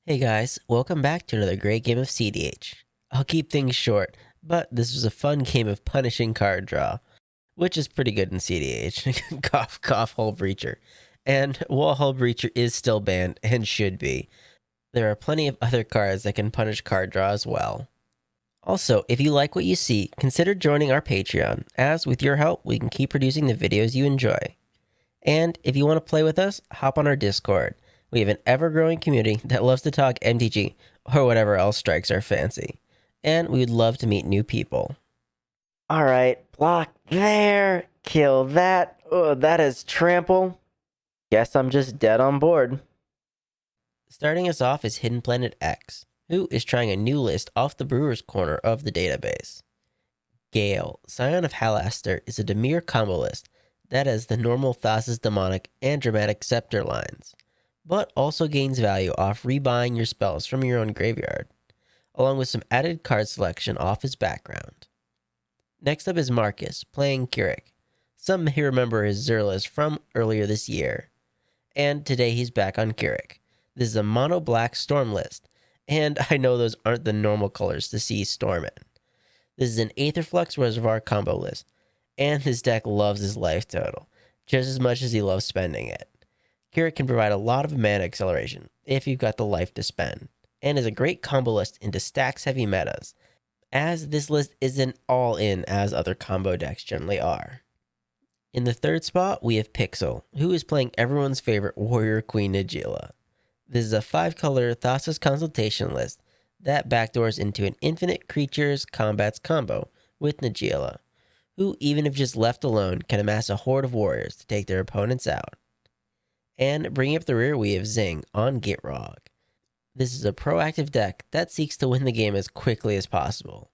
Hey guys, welcome back to another great game of CDH. I'll keep things short, but this was a fun game of punishing card draw, which is pretty good in CDH. Cough, cough, Hull Breacher. And while Hull Breacher is still banned, and should be, there are plenty of other cards that can punish card draw as well. Also, if you like what you see, consider joining our Patreon, as with your help, we can keep producing the videos you enjoy. And if you want to play with us, hop on our Discord. We have an ever-growing community that loves to talk MTG or whatever else strikes our fancy. And we would love to meet new people. Alright, block there. Kill that. Oh, that is trample. Guess I'm just dead on board. Starting us off is Hidden Planet X, who is trying a new list off the Brewer's Corner of the database. Gale, Scion of Halaster, is a Dimir combo list that has the normal Thassa's Demonic and Dramatic Scepter lines, but also gains value off rebuying your spells from your own graveyard, along with some added card selection off his background. Next up is Marcus, playing Gitrog. Some may remember his Zerlis from earlier this year, and today he's back on Gitrog. This is a mono-black Storm list, and I know those aren't the normal colors to see Storm in. This is an Aetherflux Reservoir combo list, and his deck loves his life total, just as much as he loves spending it. Gitrog can provide a lot of mana acceleration if you've got the life to spend, and is a great combo list into stacks heavy metas, as this list isn't all in as other combo decks generally are. In the third spot, we have Pixel, who is playing everyone's favorite Warrior Queen Najeela. This is a 5-color Thassa's Consultation list that backdoors into an infinite creatures combats combo with Najeela, who even if just left alone can amass a horde of warriors to take their opponents out. And bringing up the rear, we have Zing on Gitrog. This is a proactive deck that seeks to win the game as quickly as possible.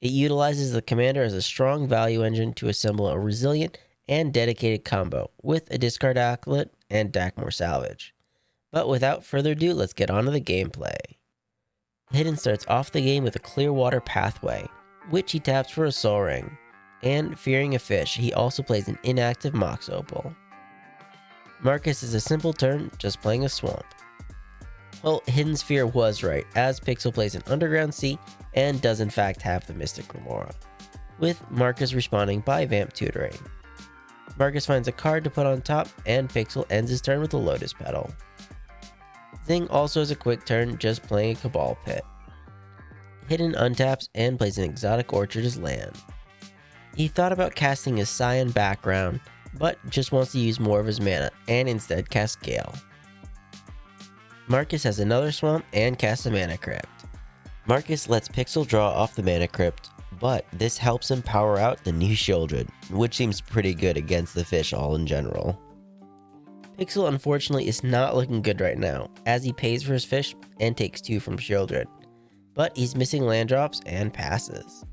It utilizes the commander as a strong value engine to assemble a resilient and dedicated combo with a discard Acolyte and Dakmor Salvage. But without further ado, let's get on to the gameplay. Hidden starts off the game with a Clearwater Pathway, which he taps for a Soul Ring, and fearing a fish, he also plays an inactive Mox Opal. Marcus is a simple turn, just playing a swamp. Well, Hidden Sphere was right, as Pixel plays an Underground Sea and does in fact have the Mystic Remora, with Marcus responding by Vamp Tutoring. Marcus finds a card to put on top, and Pixel ends his turn with a Lotus Petal. Zing also has a quick turn, just playing a Cabal Pit. Hidden untaps and plays an Exotic Orchard as land. He thought about casting his Scion background, but just wants to use more of his mana and instead cast Gale. Marcus has another swamp and casts a Mana Crypt. Marcus lets Pixel draw off the Mana Crypt, but this helps him power out the new Shieldred, which seems pretty good against the fish all in general. Pixel unfortunately is not looking good right now, as he pays for his fish and takes 2 from Shieldred, but he's missing land drops and passes.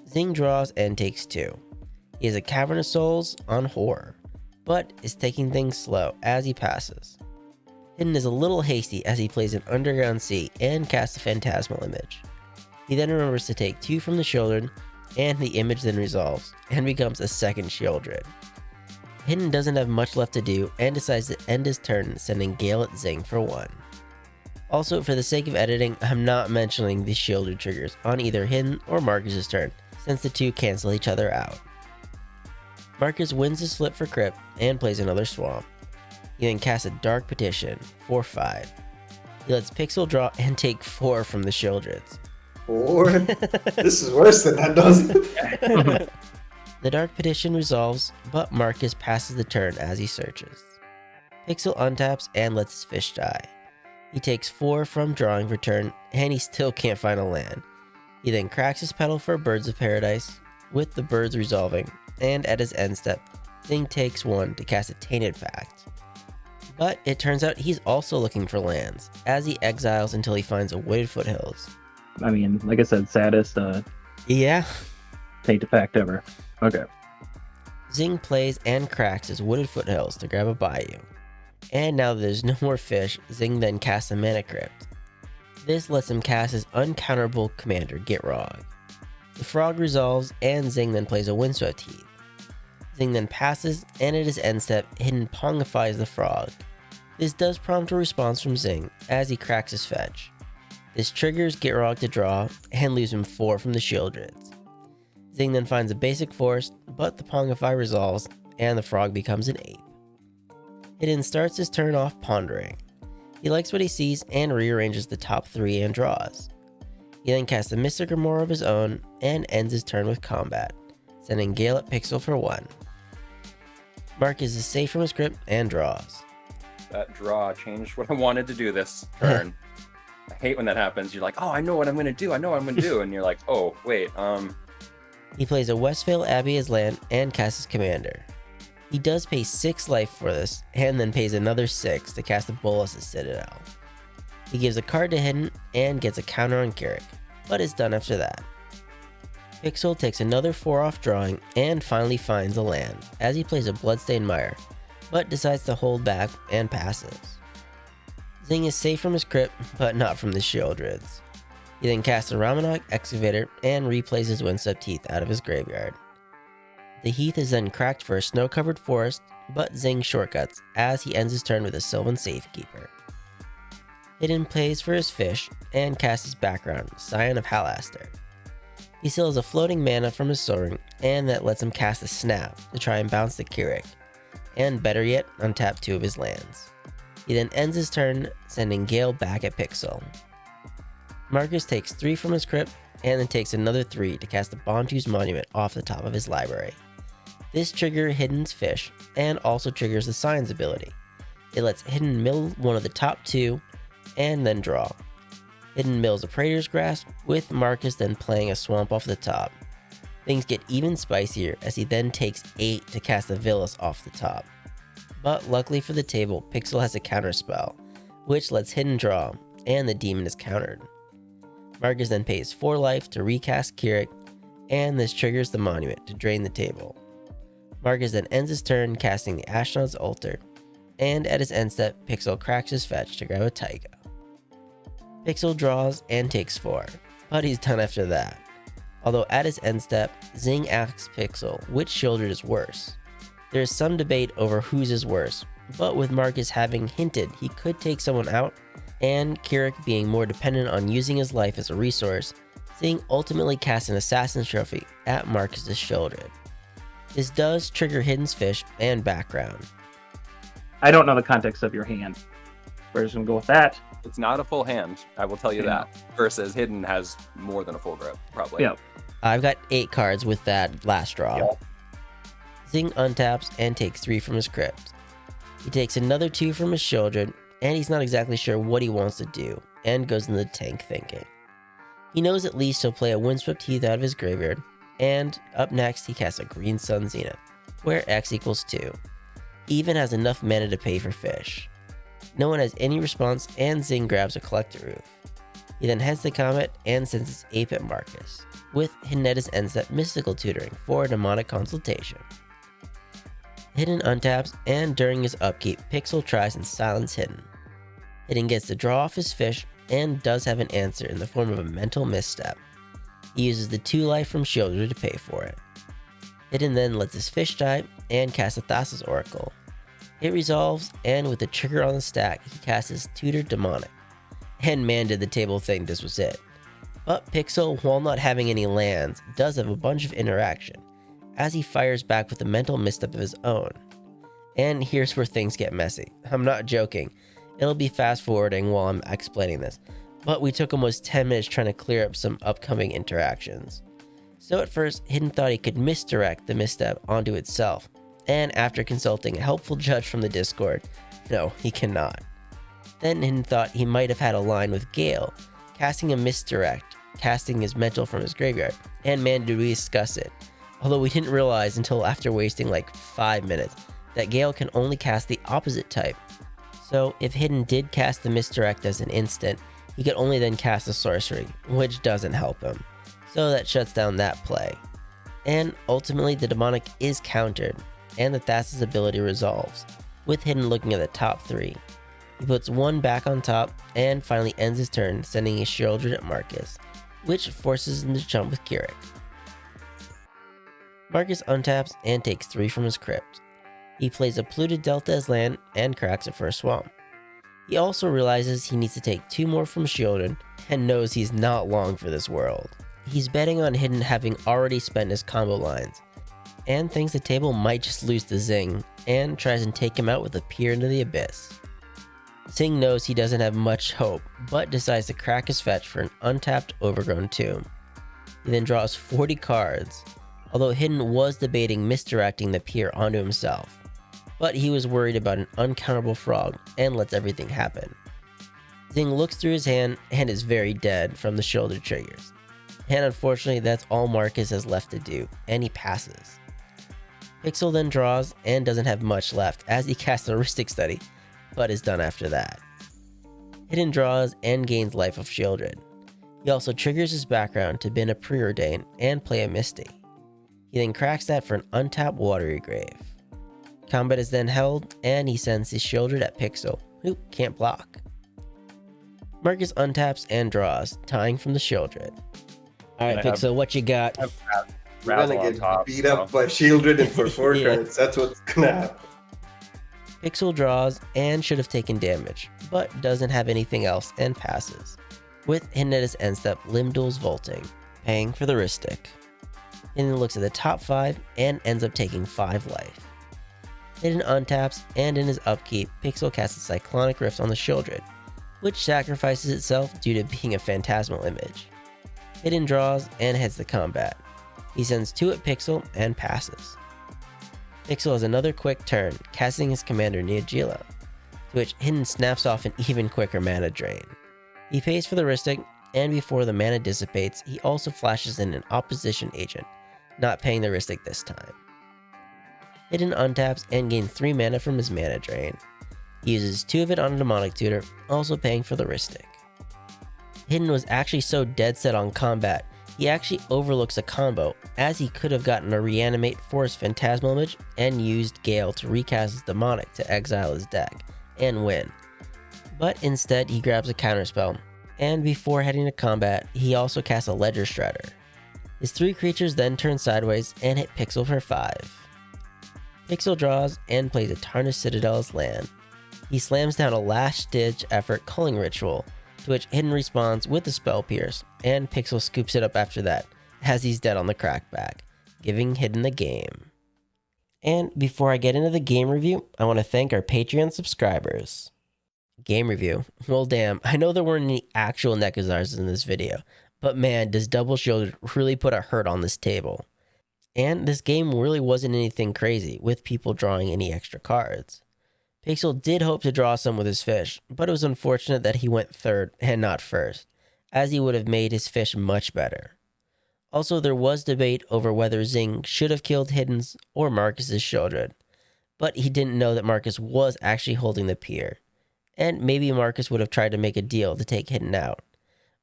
Zing draws and takes 2. He has a Cavern of Souls on Horror, but is taking things slow as he passes. Hidden is a little hasty as he plays an Underground Sea and casts a Phantasmal Image. He then remembers to take 2 from the Shieldred, and the image then resolves and becomes a second Shieldred. Hidden doesn't have much left to do and decides to end his turn sending Gale at Zing for 1. Also, for the sake of editing, I'm not mentioning the Shieldred triggers on either Hidden or Marcus's turn, since the 2 cancel each other out. Marcus wins his flip for Crypt and plays another swamp. He then casts a Dark Petition for 5. He lets Pixel draw and take 4 from the Shieldreds. 4? This is worse than that, doesn't it? The Dark Petition resolves, but Marcus passes the turn as he searches. Pixel untaps and lets his fish die. He takes 4 from drawing for turn, and he still can't find a land. He then cracks his petal for Birds of Paradise, with the birds resolving, and at his end step, Zing takes 1 to cast a Tainted Pact. But it turns out he's also looking for lands, as he exiles until he finds a Wooded Foothills. I mean, like I said, saddest Yeah. Tainted Pact ever. Okay. Zing plays and cracks his Wooded Foothills to grab a Bayou. And now that there's no more fish, Zing then casts a Mana Crypt. This lets him cast his uncounterable commander, Gitrog. The frog resolves, and Zing then plays a Windswept Heath. Zing then passes, and at his end step, Hidden pongifies the frog. This does prompt a response from Xing as he cracks his fetch. This triggers Gitrog to draw and leaves him 4 from the Shieldreds. Xing then finds a basic forest, but the Pongify resolves and the frog becomes an ape. Hidden starts his turn off pondering. He likes what he sees and rearranges the top 3 and draws. He then casts a Mystic Armor of his own and ends his turn with combat, sending Gale at Pixel for 1. Marcus is safe from his grip and draws. That draw changed what I wanted to do this turn. I hate when that happens. You're like, oh, I know what I'm going to do. And you're like, oh, wait, He plays a Westvale Abbey as land and casts his commander. He does pay 6 life for this, and then pays another 6 to cast a Bolas as Citadel. He gives a card to Hidden and gets a counter on Kirik, but is done after that. Pixel takes another 4 off drawing and finally finds a land, as he plays a Bloodstained Mire, but decides to hold back and passes. Xing is safe from his crypt, but not from the Shieldreds. He then casts a Ramunap Excavator and replays his Windswept Heath out of his graveyard. The Heath is then cracked for a snow-covered forest, but Xing shortcuts as he ends his turn with a Sylvan Safekeeper. Hidden plays for his fish and casts his background, Scion of Halaster. He still has a floating mana from his Sol Ring, and that lets him cast a Snap to try and bounce the Kirik, and better yet, untap 2 of his lands. He then ends his turn, sending Gale back at Pixel. Marcus takes 3 from his crypt, and then takes another 3 to cast the Bontu's Monument off the top of his library. This triggers Hidden's fish, and also triggers the Scion's ability. It lets Hidden mill one of the top 2, and then draw. Hidden mills a Praetor's Grasp, with Marcus then playing a Swamp off the top. Things get even spicier as he then takes 8 to cast the Villas off the top. But luckily for the table, Pixel has a counter spell, which lets Hidden draw, and the demon is countered. Marcus then pays 4 life to recast Kirik, and this triggers the monument to drain the table. Marcus then ends his turn casting the Ashnod's Altar, and at his end step, Pixel cracks his fetch to grab a Taiga. Pixel draws and takes 4, but he's done after that. Although at his end step, Xing asks Pixel which Shieldred is worse. There is some debate over whose is worse, but with Marcus having hinted he could take someone out, and Kirik being more dependent on using his life as a resource, Xing ultimately casts an Assassin's Trophy at Marcus's Shieldred. This does trigger Hidden's fish and background. I don't know the context of your hand. We're just gonna go with that. it's not a full hand, I will tell you Yeah. that. Versus Hidden has more than a full grip, probably. Yep. I've got 8 cards with that last draw. Yep. Xing untaps and takes 3 from his crypt. He takes another 2 from his Shieldred, and he's not exactly sure what he wants to do, and goes in the tank thinking. He knows at least he'll play a Windswept Heath out of his graveyard, and up next he casts a Green Sun Zenith, where X equals 2. He even has enough mana to pay for fish. No one has any response, and Xing grabs a Collector Roof. He then heads to Comet and sends his Ape at Marcus, with Hidden at his end step Mystical Tutoring for a Demonic Consultation. Hidden untaps, and during his upkeep, Pixel tries and silence Hidden. Hidden gets to draw off his fish, and does have an answer in the form of a Mental Misstep. He uses the 2 life from Shieldred to pay for it. Hidden then lets his fish die, and casts a Thassa's Oracle. It resolves, and with the trigger on the stack, he casts his Tutor Demonic. And man did the table think this was it. But Pixel, while not having any lands, does have a bunch of interaction, as he fires back with a Mental Misstep of his own. And here's where things get messy. I'm not joking. It'll be fast forwarding while I'm explaining this, but we took almost 10 minutes trying to clear up some upcoming interactions. So at first, Hidden thought he could misdirect the misstep onto itself, and after consulting a helpful judge from the Discord, no, he cannot. Then Hidden thought he might have had a line with Gale, casting a misdirect, casting his mental from his graveyard, and man did we discuss it. Although we didn't realize until after wasting like 5 minutes that Gale can only cast the opposite type. So if Hidden did cast the misdirect as an instant, he could only then cast a sorcery, which doesn't help him. So that shuts down that play. And ultimately the demonic is countered, and the Thassa's ability resolves, with Hidden looking at the top 3. He puts 1 back on top, and finally ends his turn sending his Shieldred at Marcus, which forces him to jump with Kirik. Marcus untaps and takes 3 from his crypt. He plays a Polluted Delta as land and cracks it for a swamp, He also realizes he needs to take 2 more from Shieldred and knows he's not long for this world. He's betting on Hidden having already spent his combo lines, and thinks the table might just lose to Zing, and tries to take him out with a peer into the abyss. Zing knows he doesn't have much hope, but decides to crack his fetch for an untapped overgrown tomb. He then draws 40 cards, although Hidden was debating misdirecting the peer onto himself, but he was worried about an uncountable frog and lets everything happen. Zing looks through his hand and is very dead from the shoulder triggers. And unfortunately, that's all Marcus has left to do, and he passes. Pixel then draws and doesn't have much left as he casts a heuristic study, but is done after that. Hidden draws and gains life of Shieldred. He also triggers his background to bin a preordain and play a Misty. He then cracks that for an untapped Watery Grave. Combat is then held, and he sends his Shieldred at Pixel, who can't block. Marcus untaps and draws, tying from the Shieldred. Alright, Pixel, what you got? We're gonna get beat up by Shieldred and for 4 cards. That's what's gonna happen. Pixel draws and should have taken damage, but doesn't have anything else and passes. With Hidden at his end step, Limdul's Vaulting, paying for the heuristic. Hidden looks at the top 5 and ends up taking 5 life. Hidden untaps, and in his upkeep, Pixel casts a Cyclonic Rift on the Shieldred, which sacrifices itself due to being a phantasmal image. Hidden draws and heads to combat. He sends 2 at Pixel and passes. Pixel has another quick turn, casting his commander Najeela, to which Hidden snaps off an even quicker mana drain. He pays for the heuristic, and before the mana dissipates, he also flashes in an opposition agent, not paying the heuristic this time. Hidden untaps and gains 3 mana from his mana drain. He uses 2 of it on a demonic tutor, also paying for the heuristic. Hidden was actually so dead set on combat, he actually overlooks a combo, as he could have gotten a reanimate for his phantasmal image and used Gale to recast his demonic to exile his deck and win. But instead he grabs a counterspell, and before heading to combat, he also casts a Ledger Shredder. His 3 creatures then turn sideways and hit Pixel for 5. Pixel draws and plays a Tarnished Citadel as land. He slams down a last-ditch effort Culling Ritual, to which Hidden responds with the Spell Pierce, and Pixel scoops it up after that, as he's dead on the crackback, giving Hidden the game. And before I get into the game review, I want to thank our Patreon subscribers. Game review. Well damn, I know there weren't any actual Nekusars in this video, but man, does Double Shieldred really put a hurt on this table. And this game really wasn't anything crazy, with people drawing any extra cards. Pixel did hope to draw some with his fish, but it was unfortunate that he went 3rd and not 1st, as he would have made his fish much better. Also, there was debate over whether Zing should have killed Hidden's or Marcus's Shieldred, but he didn't know that Marcus was actually holding the pier, and maybe Marcus would have tried to make a deal to take Hidden out.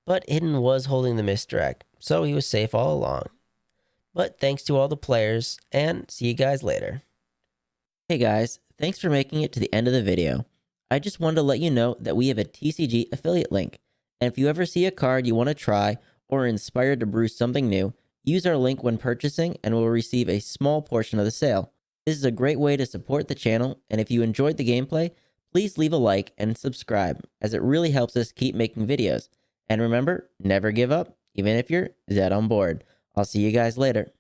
But Hidden was holding the misdirect, so he was safe all along. But thanks to all the players, and see you guys later. Hey guys, thanks for making it to the end of the video. I just wanted to let you know that we have a TCG affiliate link, and if you ever see a card you want to try or are inspired to brew something new, use our link when purchasing and we'll receive a small portion of the sale. This is a great way to support the channel, and if you enjoyed the gameplay, please leave a like and subscribe, as it really helps us keep making videos. And remember, never give up, even if you're dead on board. I'll see you guys later.